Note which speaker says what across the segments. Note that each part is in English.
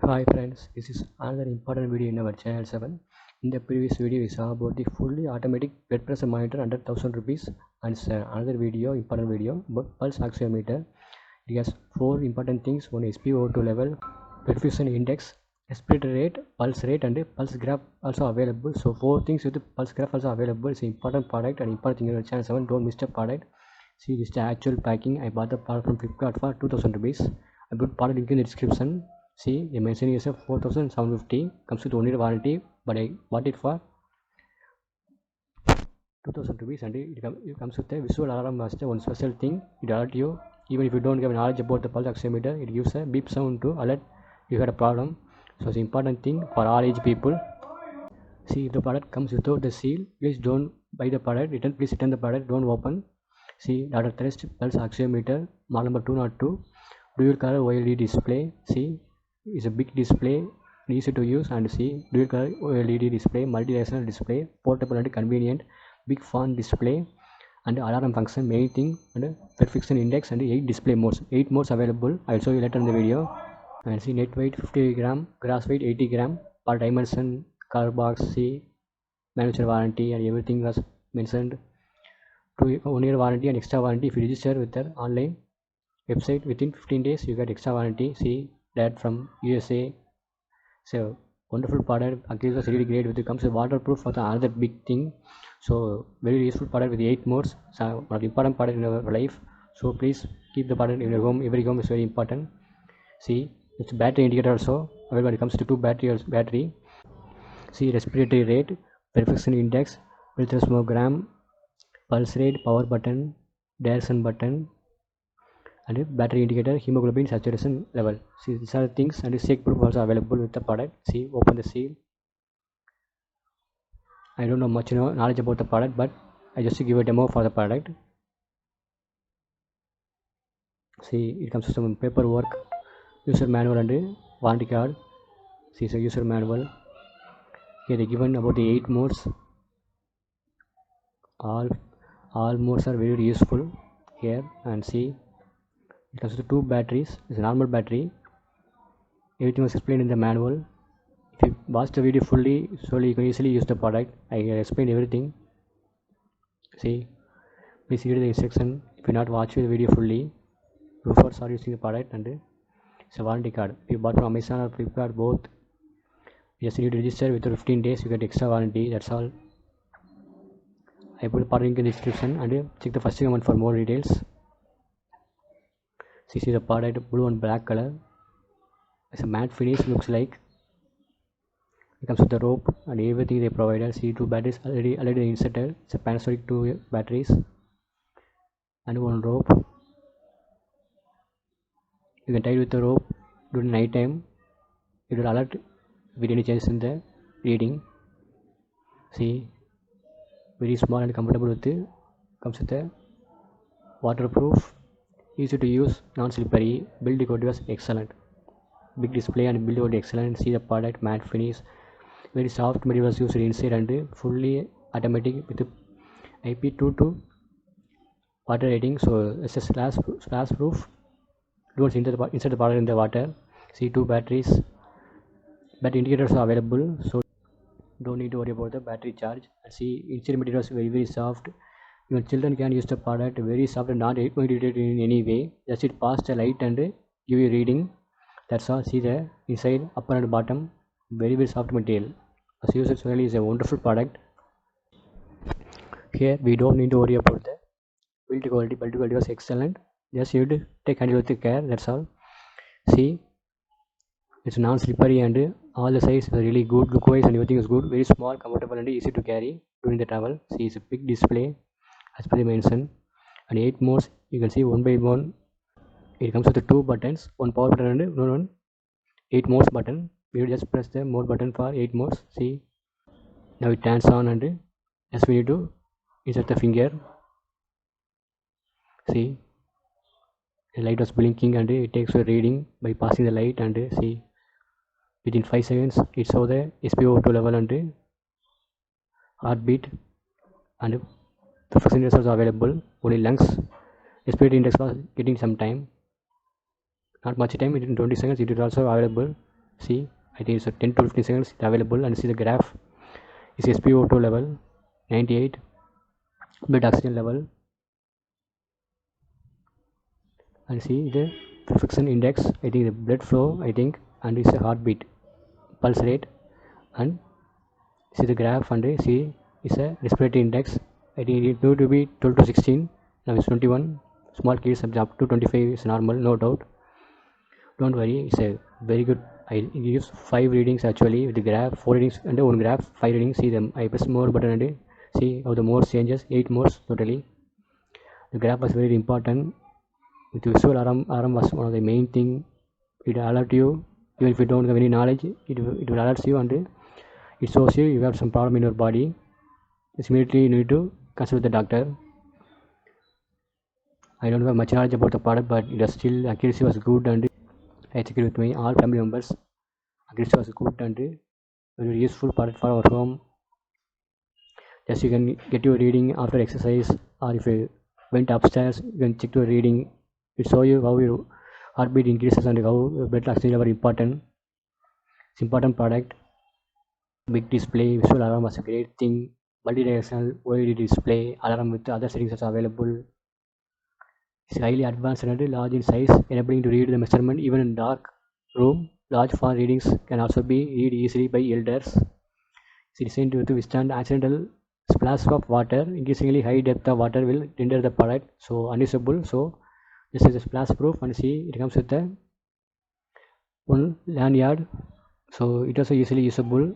Speaker 1: Hi friends, this is another important video in our channel 7. In the previous video we saw about the fully automatic blood pressure monitor under 1000 rupees, and another video, important video about pulse oximeter. It has 4 important things: one SpO2 level, perfusion index, respiratory rate, pulse rate, and pulse graph also available. So 4 things with the pulse graph also available. It's an important product and important thing in our channel 7. Don't miss the product. See, this is the actual packing. I bought the product from Flipkart for 2000 rupees. I put product link in the description. See, the mention is a 4750, comes with only warranty, but I bought it for 2000 rupees, and it comes with a visual alarm master. One special thing, it alert you even if you don't have knowledge about the pulse oximeter. It gives a beep sound to alert you had a problem. So it's an important thing for all age people. See, if the product comes without the seal, please don't buy the product. Please return the product, don't open. See, Dr. Thrust pulse oximeter model number 202, dual color OLED display. See, it's a big display, easy to use, and see, dual color OLED display, multi-directional display, portable and convenient, big font display, and alarm function, main thing, and perfusion index, and 8 display modes. 8 modes available. I'll show you later in the video. And see, net weight 50 gram, gross weight 80 gram, per dimension, color box. See, manufacturer warranty and everything was mentioned. 1 year warranty and extra warranty if you register with their online website. Within 15 days you get extra warranty. See, that from USA. So wonderful product. Actually, was really great. With it comes with waterproof for the another big thing. So very useful product with the 8 modes. So one of the important product in our life. So please keep the product in your home. Every home is very important. See, it's battery indicator also. When it comes to two battery. See, respiratory rate, perfusion index, ultrasmogram, pulse rate, power button, direction button, and battery indicator, hemoglobin saturation level. See, these are the things, and shake proof also available with the product. See, open the seal. I don't know much knowledge about the product, but I just give a demo for the product. See, it comes with some paperwork, user manual, and warranty card. See, it's a user manual. Here they given about the 8 modes. All modes are very useful here, and see, it comes with 2 batteries. It's a normal battery. Everything was explained in the manual. If you watch the video fully, so you can easily use the product. I explained everything. See, please read the instruction. If you not watch the video fully, before start using the product, and it's a warranty card. If you bought from Amazon or Flipkart, both, you just need to register. Within 15 days you get extra warranty. That's all. I put the product link in the description, and check the first comment for more details. See the product, blue and black color. It's a matte finish, looks like. It comes with the rope and everything they provided. See, 2 batteries already inserted. It's a Panasonic 2 batteries and 1 rope. You can tie it with the rope during night time. It will alert with any changes in the reading. See, very small and comfortable with it. Comes with a waterproof, easy to use, non-slippery. Build quality was excellent. Big display and build quality excellent. See the product, matte finish. Very soft material was used inside and fully automatic with IP22 water rating. So it's a splash proof. Don't insert the product in the water. See, 2 batteries. Battery indicators are available, so don't need to worry about the battery charge. And see, inside material is very soft. Even children can use the product. Very soft and not irritated in any way. Just it pass the light and give you reading. That's all. See the inside, upper and bottom. Very soft material. As user really is a wonderful product. Here we don't need to worry about the build quality. Build quality was excellent. Just you to take handle with care. That's all. See, it's non-slippery and all the size is really good. Look wise and everything is good. Very small, comfortable, and easy to carry during the travel. See, it's a big display as per the mention, and 8 modes. You can see one by one. It comes with the 2 buttons, one power button and one 8 modes button. We will just press the mode button for 8 modes. See, now it turns on, and just we need to insert the finger. See, the light was blinking and it takes a reading by passing the light, and see, within 5 seconds it shows the SpO2 level and heartbeat, and the first index was available. Only lungs respiratory index was getting some time, not much time. Within 20 seconds it is also available. See, I think it's a 10 to 15 seconds available, and see the graph is SpO2 level 98, blood oxygen level, and see the perfection index, I think the blood flow, I think, and it's a heartbeat, pulse rate, and see the graph, and see it's a respiratory index. I think it need to be 12 to 16, now it's 21. Small kids up to 25 is normal, no doubt. Don't worry, it's a very good. I use 5 readings actually with the graph, 4 readings and one graph, 5 readings. See them, I press more button and see how the more changes, 8 more totally. The graph was very important. With visual alarm was one of the main thing. It alert you, even if you don't have any knowledge, it will alert you, and it shows you have some problem in your body. It's immediately you need to consult the doctor. I don't have much knowledge about the product, but it was still accuracy was good, and I checked with my all family members. Accuracy was good and very useful product for our home. Just you can get your reading after exercise, or if you went upstairs, you can check your reading. It show you how your heartbeat increases and how blood oxygen level important. It's important product. Big display, visual alarm was a great thing. Multi-directional OLED display, alarm with other settings are available. It's highly advanced and large in size, enabling to read the measurement even in dark room. Large font readings can also be read easily by elders. It's designed to withstand accidental splash of water. Increasingly high depth of water will render the product so unusable. So this is a splash proof, and see it comes with a one lanyard. So it also easily usable.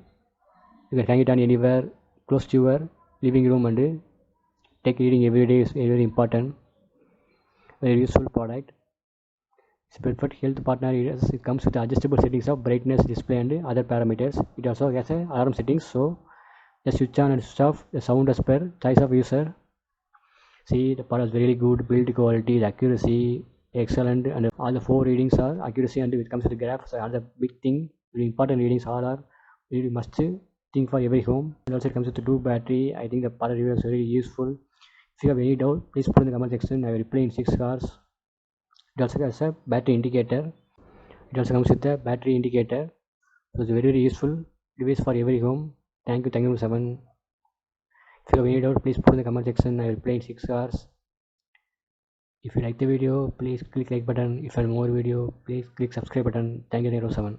Speaker 1: You can hang it on anywhere close to your living room, and take reading every day is very important. Very useful product. It's perfect health partner. It comes with adjustable settings of brightness, display, and other parameters. It also has a alarm settings, so just switch on and switch off the sound as per choice of user. See, the product is very good, build quality, the accuracy excellent, and all the 4 readings are accuracy, and it comes with the graph. So another big thing, very important readings all are really must think for every home. And also it comes with the 2 battery. I think the product review is very useful. If you have any doubt, please put in the comment section. I will reply in 6 hours. It also has a battery indicator. It also comes with a battery indicator. So it's very useful device for every home. Thank you, 7. If you have any doubt, please put in the comment section. I will play in 6 hours. If you like the video, please click like button. If you have more video, please click subscribe button. Thank you, 7.